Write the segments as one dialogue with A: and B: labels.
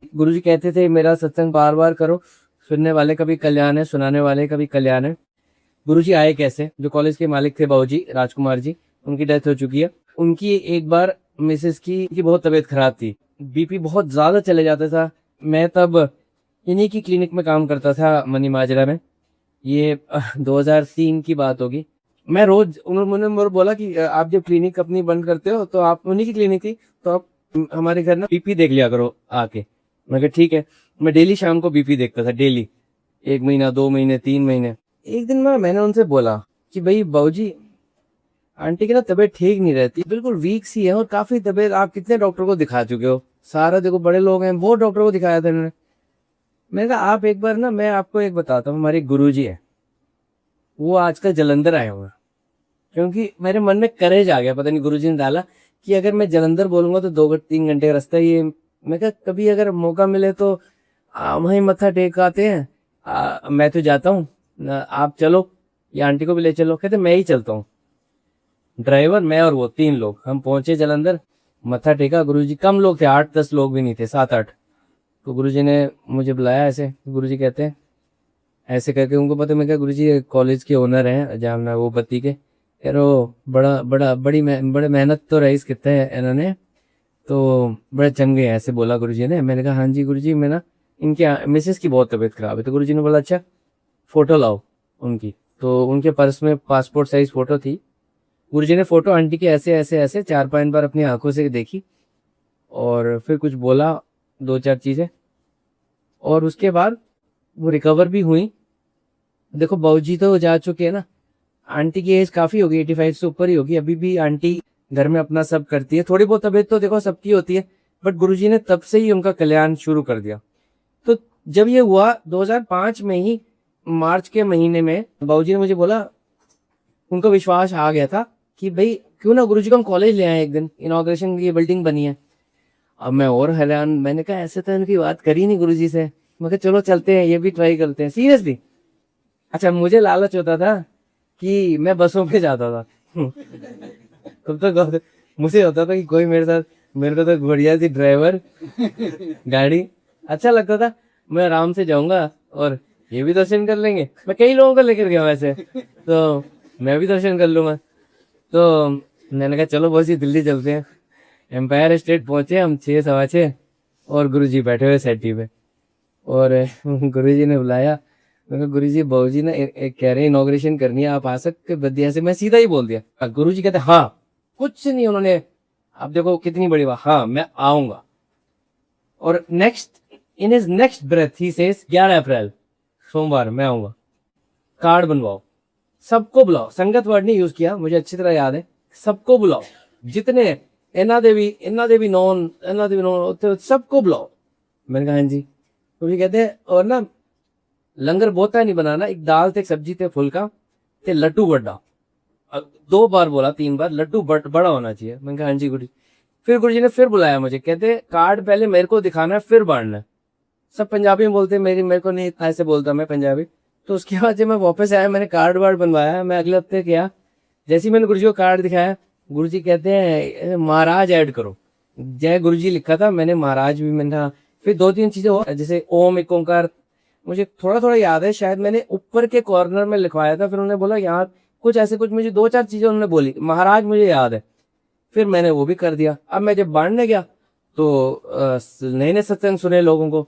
A: गुरुजी कहते थे मेरा सत्संग बार बार करो, सुनने वाले का भी कल्याण है, सुनाने वाले का भी कल्याण है। गुरुजी आए कैसे? जो कॉलेज के मालिक थे बाबूजी राजकुमार जी, उनकी डेथ हो चुकी है। उनकी एक बार मिसेस की बहुत तबीयत खराब थी, बीपी बहुत ज्यादा चले जाता था। मैं तब इन्हीं की क्लिनिक में काम करता था मनी माजरा में, ये 2003 की बात होगी। मैं रोज उन्होंने मुझे बोला कि आप जब क्लिनिक अपनी बंद करते हो तो आप, उन्हीं की क्लिनिक थी, तो आप हमारे घर ना बीपी देख लिया करो आके। मैं कहा ठीक है। मैं डेली शाम को बीपी देखता था, डेली, 1 महीना 2 महीने 3 महीने। एक दिन मैंने उनसे बोला कि भाई बाबूजी, आंटी की ना तबीयत ठीक नहीं रहती, बिल्कुल वीक सी है और काफी तबीयत, आप कितने डॉक्टर को दिखा चुके हो? सारा देखो बड़े लोग हैं, बहुत डॉक्टर को दिखाया था इन्होंने। मैंने कहा आप एक बार ना, मैं आपको एक बताता हूँ, हमारे गुरुजी है, वो आजकल जलंधर आए हुए हैं। क्योंकि मेरे मन में करेज आ गया, पता नहीं गुरुजी ने डाला कि अगर मैं जलंधर बोलूंगा तो 2-3 घंटे का रास्ता ये। मैं कहा कभी अगर मौका मिले तो वहीं मत्था टेक आते हैं। मैं तो जाता हूँ, आप चलो या आंटी को भी ले चलो। कहते मैं ही चलता हूँ। ड्राइवर, मैं और वो 3 लोग, हम पहुंचे जलंधर, मत्था टेका। गुरुजी कम लोग थे, 8-10 लोग भी नहीं थे, 7-8। तो गुरुजी ने मुझे बुलाया ऐसे। गुरुजी कहते हैं ऐसे करके, उनको पता, मैं क्या गुरुजी कॉलेज के ओनर हैं जामना वो बत्ती के, कह रहे बड़े मेहनत तो रईस कितने हैं इन्होंने, तो बड़े चंगे हैं, ऐसे बोला गुरुजी ने। मैंने कहा हाँ जी गुरुजी, मैं ना इनके मिसेस की बहुत तबीयत खराब है। तो गुरुजी ने बोला अच्छा फोटो लाओ उनकी। तो उनके पर्स में पासपोर्ट साइज फोटो थी। गुरुजी ने फोटो आंटी की ऐसे ऐसे ऐसे 4-5 बार अपनी आंखों से देखी और फिर कुछ बोला, 2-4 चीजें, और उसके बाद वो रिकवर भी हुई। देखो बाबूजी तो जा चुके हैं ना, आंटी की एज काफी होगी, 85 से ऊपर ही होगी। अभी भी आंटी घर में अपना सब करती है, थोड़ी बहुत तबीयत तो देखो सबकी होती है, बट गुरुजी ने तब से ही उनका कल्याण शुरू कर दिया। तो जब ये हुआ 2005 में ही, मार्च के महीने में, बाबूजी ने मुझे बोला, उनको विश्वास आ गया था कि भाई क्यों ना गुरुजी को हम कॉलेज ले आए एक दिन, इनॉग्रेशन की बिल्डिंग बनी है। अब मैं और हैरान, मैंने कहा ऐसे तो इनकी बात करी नहीं गुरुजी से। मैं कहा चलो चलते हैं, ये भी ट्राई करते हैं सीरियसली। अच्छा, मुझे लालच होता था कि मैं बसों पे जाता था। तब तो मुझे होता था कि कोई मेरे साथ, मेरे को तो बढ़िया सी ड्राइवर, गाड़ी अच्छा लगता था, मैं आराम से जाऊंगा और ये भी दर्शन कर लेंगे। मैं कई लोगों को लेकर गया वैसे, तो मैं भी दर्शन कर लूंगा। तो मैंने कहा चलो बस ये दिल्ली चलते हैं। एम्पायर स्टेट पहुंचे हम 6-6:15, और गुरुजी बैठे हुए सेटी पे, और गुरुजी ने बुलाया। मैंने कहा गुरुजी बाबूजी ने कह रहे इनॉग्रेशन करनी है, आप आ सकते बदिया से? मैं सीधा ही बोल दिया। गुरुजी कहते हाँ, कुछ नहीं उन्होंने, आप देखो कितनी बड़ी बात, हाँ मैं आऊंगा। और in his next breath he says 11 April सोमवार मैं आऊंगा, कार्ड बनवाओ, सबको बुलाओ। संगत वर्ड नहीं यूज किया, मुझे अच्छी तरह याद है। सबको बुलाओ, जितने इन्ना देवी नॉन सबको बुलाओ। मैंने कहा हाँ जी। तो ये कहते हैं और ना लंगर बहुता नहीं बनाना, एक दाल ते सब्जी ते फुल्का ते लड्डू बड़ा। 2 बार बोला, 3 बार, लड्डू बड़ा होना चाहिए। मैंने कहा हाँ जी गुरुजी। फिर गुरुजी ने फिर बुलाया मुझे, कहते कार्ड पहले मेरे को दिखाना है फिर बांटना है। सब पंजाबी में बोलते, मेरे को नहीं इतना ऐसे बोलता मैं पंजाबी। तो उसके बाद जब मैं वापस आया, मैंने कार्ड वार्ड बनवाया, मैं अगले हफ्ते गया। जैसे ही मैंने गुरुजी को कार्ड दिखाया, गुरुजी कहते हैं महाराज ऐड करो। जय गुरुजी लिखा था, मैंने महाराज भी, मैंने कहा। फिर 2-3 चीजें और, जैसे ओम एक ओंकार, मुझे थोड़ा थोड़ा याद है, शायद मैंने ऊपर के कॉर्नर में लिखवाया था। फिर उन्होंने बोला यहाँ कुछ ऐसे, कुछ मुझे 2-4 चीजें उन्होंने बोली, महाराज मुझे याद है। फिर मैंने वो भी कर दिया। अब मैं जब बांटने गया तो नए नए सत्संग सुने लोगों को।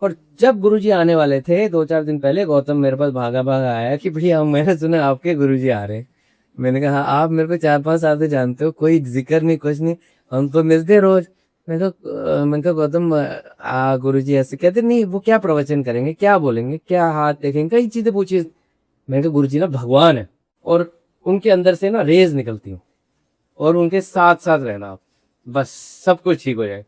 A: और जब गुरुजी आने वाले थे 2-4 दिन पहले, गौतम मेरे पास भागा भागा आया कि भैया मैंने सुना आपके गुरुजी आ रहे हैं। मैंने कहा आप मेरे को 4-5 साल से जानते हो, कोई जिक्र नहीं, कुछ नहीं, हम तो मिलते रोज। मैंने कहा गौतम गुरुजी ऐसे कहते, नहीं वो क्या प्रवचन करेंगे, क्या बोलेंगे, क्या हाथ देखेंगे, कई चीजें पूछी। मैंने कहा गुरुजी ना भगवान है, और उनके अंदर से ना रेज निकलती हूँ, और उनके साथ साथ रहना आप, बस सब कुछ ठीक हो जाए।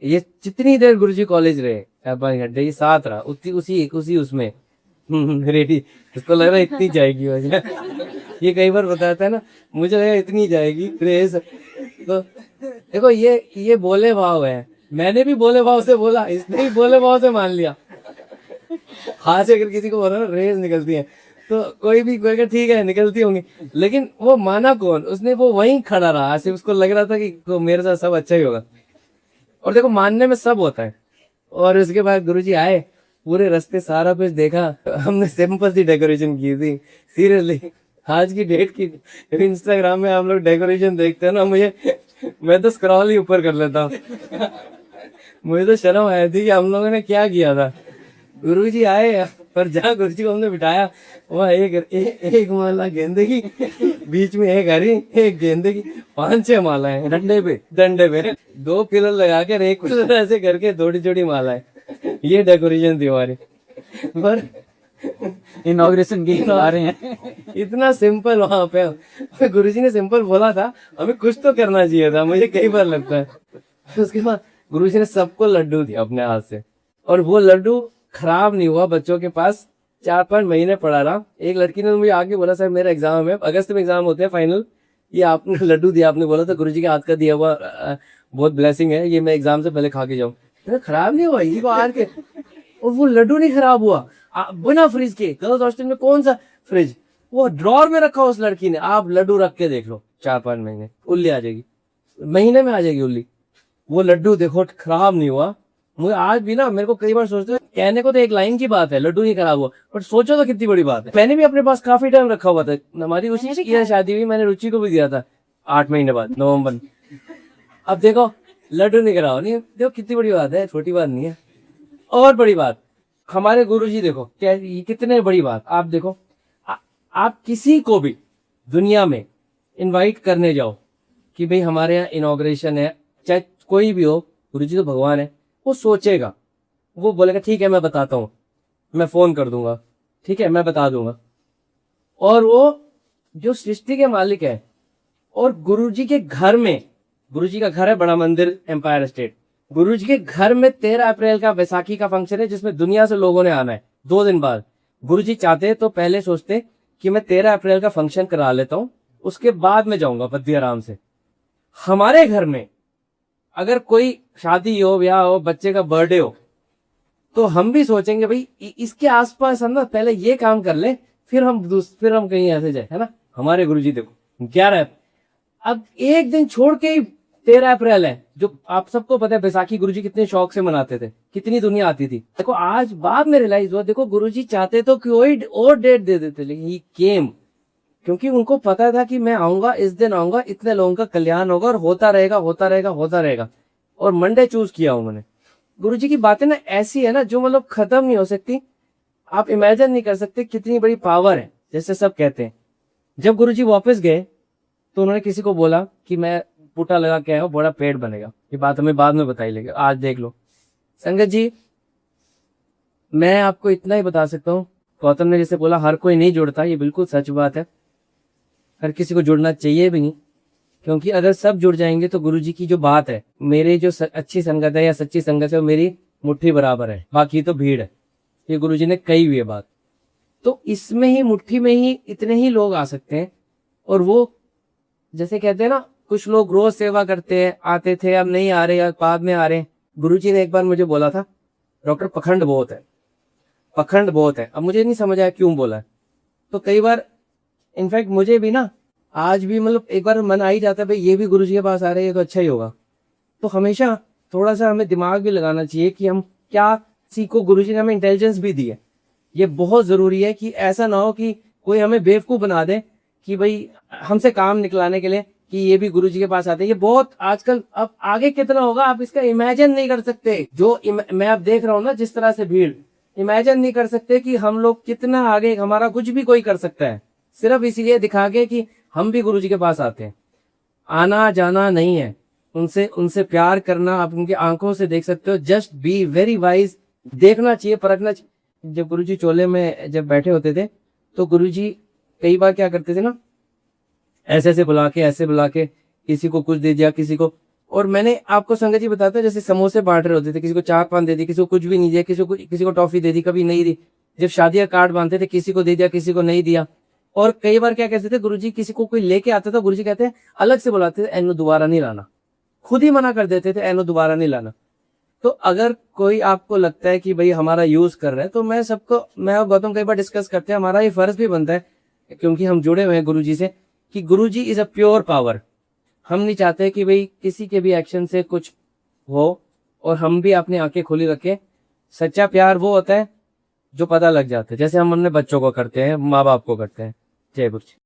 A: ये जितनी देर गुरुजी कॉलेज रहे 4-5 घंटे, ये साथ रहा, उसी उसमें रेडी। उसको लग रहा है इतनी जाएगी वजह। ये कई बार बताता है ना, मुझे लगा इतनी जाएगी रेस। तो देखो ये बोले भाव है, मैंने भी बोले भाव से बोला, इसने भी बोले भाव से मान लिया। हाथ से अगर किसी को बोला ना रेस निकलती है, तो कोई भी कोई ठीक है निकलती होंगी, लेकिन वो माना कौन? उसने वो वहीं खड़ा रहा, सिर्फ उसको लग रहा था कि तो मेरे साथ सब अच्छा ही होगा। और देखो मानने में सब होता है, और उसके बाद गुरुजी आए, पूरे रास्ते सारा कुछ देखा, हमने सिंपल सी डेकोरेशन की थी सीरियसली। आज की डेट की इंस्टाग्राम में हम लोग डेकोरेशन देखते हैं ना, मैं तो स्क्रॉल ही ऊपर कर लेता हूँ। मुझे तो शर्म आई थी कि हम लोगों ने क्या किया था। गुरुजी आए, पर जहाँ गुरुजी को हमने बिठाया वहाँ एक माला गेंदे की, बीच में एक हरी, एक गेंदे की, 5-6 मालाएं डंडे पे 2 पिलर लगा के एक ऐसे करके थोड़ी छोटी मालाएं। ये डेकोरेशन थी हमारी। पर
B: इनॉग्रेशन की आ रहे हैं।
A: इतना सिंपल वहां पे गुरुजी ने सिंपल बोला था, हमें कुछ तो करना चाहिए था, मुझे कई बार लगता है। उसके बाद गुरुजी ने सबको लड्डू दिया अपने हाथ से, और वो लड्डू खराब नहीं हुआ। बच्चों के पास 4-5 महीने पड़ा रहा। एक लड़की ने मुझे आके बोला, सर मेरा एग्जाम है, अगस्त में एग्जाम होते हैं फाइनल, ये आपने लड्डू दिया, आपने बोला था गुरुजी के हाथ का दिया हुआ बहुत ब्लेसिंग है, ये मैं एग्जाम से पहले खा के जाऊँ। खराब नहीं हुआ ये बाहर के, और वो लड्डू नहीं खराब हुआ बिना फ्रिज के। गर्ल्स हॉस्टल में कौन सा फ्रिज, वो ड्रॉर में रखा उस लड़की ने। आप लड्डू रख के देख लो, 4-5 महीने उल्ली आ जाएगी, महीने में आ जाएगी उल्ली। वो लड्डू देखो खराब नहीं हुआ। मुझे आज भी ना, मेरे को कई बार सोचते, कहने को तो एक लाइन की बात है, लड्डू नहीं खराब हुआ, बट सोचो तो कितनी बड़ी बात है। मैंने भी अपने पास काफी टाइम रखा हुआ था, हमारी उसी की शादी हुई, मैंने रुचि को भी दिया था 8 महीने बाद, नवंबर। अब देखो लड्डू नहीं खराब, नहीं देखो कितनी बड़ी बात है, छोटी बात नहीं है। और बड़ी बात, हमारे गुरुजी देखो क्या, कितने बड़ी बात। आप देखो, आप किसी को भी दुनिया में इनवाइट करने जाओ कि भाई हमारे यहाँ इनॉग्रेशन है, चाहे कोई भी हो, गुरुजी तो भगवान है, वो सोचेगा, वो बोलेगा ठीक है मैं बताता हूँ, मैं फोन कर दूंगा, ठीक है मैं बता दूंगा। और वो जो सृष्टि के मालिक है, और गुरुजी के घर में, गुरुजी का घर है बड़ा मंदिर एम्पायर स्टेट, गुरुजी के घर में 13 अप्रैल का बैसाखी का फंक्शन है, जिसमें दुनिया से लोगों ने आना है 2 दिन बाद। गुरुजी चाहते तो पहले सोचते कि मैं 13 अप्रैल का फंक्शन करा लेता हूं, उसके बाद में जाऊंगा बद्दी आराम से। हमारे घर में अगर कोई शादी हो, ब्याह हो, बच्चे का बर्थडे हो, तो हम भी सोचेंगे भाई इसके आसपास हम ना पहले ये काम कर ले, फिर हम कहीं ऐसे जाए, है ना। हमारे गुरुजी देखो 11, अब एक दिन छोड़ के ही 13 अप्रैल है, जो आप सबको पता है बैसाखी गुरुजी कितने शौक से मनाते थे, कितनी दुनिया आती थी। देखो आज बाद में रियलाइज हुआ, देखो गुरुजी चाहते तो कोई और डेट दे देते, लेकिन ही केम, क्योंकि उनको पता था कि मैं आऊंगा, इस दिन आऊंगा, इतने लोगों का कल्याण होगा, और होता रहेगा होता रहेगा होता रहेगा। और मंडे चूज किया उन्होंने। गुरुजी की बातें ना ऐसी है ना, जो मतलब खत्म नहीं हो सकती, आप इमेजिन नहीं कर सकते कितनी बड़ी पावर है। जैसे सब कहते हैं, जब गुरुजी वापस गए तो उन्होंने किसी को बोला कि मैं पुटा लगा के आया हूं, बड़ा पेड़ बनेगा। ये बात हमें बाद में बताई, लेगी आज देख लो। संगत जी, मैं आपको इतना ही बता सकता हूँ, गौतम ने जैसे बोला हर कोई नहीं जुड़ता, ये बिल्कुल सच बात है। हर किसी को जुड़ना चाहिए भी नहीं, क्योंकि अगर सब जुड़ जाएंगे तो गुरुजी की जो बात है, मेरी जो अच्छी संगत है या सच्ची संगत है, वो मेरी मुट्ठी बराबर है, बाकी तो भीड़ है। ये गुरुजी ने कही हुई है बात। तो इसमें ही मुट्ठी में ही इतने ही लोग आ सकते हैं। और वो जैसे कहते हैं ना, कुछ लोग रोज सेवा करते हैं, आते थे, अब नहीं आ रहे या बाद में आ रहे हैं। गुरुजी ने एक बार मुझे बोला था, डॉक्टर पखंड बहुत है, पखंड बहुत है। अब मुझे नहीं समझ आया क्यों बोला है। तो कई बार इनफैक्ट मुझे भी ना, आज भी मतलब एक बार मन आ ही जाता है भाई ये भी गुरुजी के पास आ रहे हैं, तो अच्छा ही होगा। तो हमेशा थोड़ा सा हमें दिमाग भी लगाना चाहिए कि हम क्या सीखो। गुरुजी ने हमें इंटेलिजेंस भी दी है, ये बहुत जरूरी है कि ऐसा ना हो कि कोई हमें बेवकूफ बना दे कि भाई हमसे काम निकलाने के लिए कि ये भी गुरुजी के पास आते हैं। ये बहुत आजकल, अब आगे कितना होगा आप इसका इमेजिन नहीं कर सकते। जो मैं अब देख रहा हूँ ना, जिस तरह से भीड़, इमेजिन नहीं कर सकते कि हम लोग कितना आगे, हमारा कुछ भी कोई कर सकता है, सिर्फ इसीलिए दिखा के कि हम भी गुरुजी के पास आते हैं। आना जाना नहीं है, उनसे प्यार करना। आप उनकी आंखों से देख सकते हो। जस्ट बी वेरी वाइज, देखना चाहिए, परखना चाहिए। जब गुरुजी चोले में जब बैठे होते थे, तो गुरुजी कई बार क्या करते थे ना, ऐसे बुला के, ऐसे बुला के, किसी को कुछ दे दिया, किसी को। और मैंने आपको संगत जी बताता है, जैसे समोसे बांट रहे होते थे, किसी को 4-5 दे दी, किसी को कुछ भी नहीं दिया, किसी को टॉफी दे दी, कभी नहीं दी। जब शादी का कार्ड बांधते थे, किसी को दे दिया, किसी को नहीं दिया। और कई बार क्या कहते थे गुरुजी, किसी को कोई लेके आता था, गुरुजी कहते हैं अलग से बुलाते थे, एनो दोबारा नहीं लाना। खुद ही मना कर देते थे, एनो दोबारा नहीं लाना। तो अगर कोई आपको लगता है कि भाई हमारा यूज कर रहे हैं, तो मैं और गौतम कई बार डिस्कस करते हैं, हमारा ये फर्ज भी बनता है, क्योंकि हम जुड़े हुए हैं गुरुजी से, कि गुरुजी इज अ प्योर पावर। हम नहीं चाहते कि भाई किसी के भी एक्शन से कुछ हो, और हम भी अपनी आंखें खुली रखें। सच्चा प्यार वो होता है जो पता लग जाता है, जैसे हम अपने बच्चों को करते हैं, माँ बाप को करते हैं। जय गुरु जी।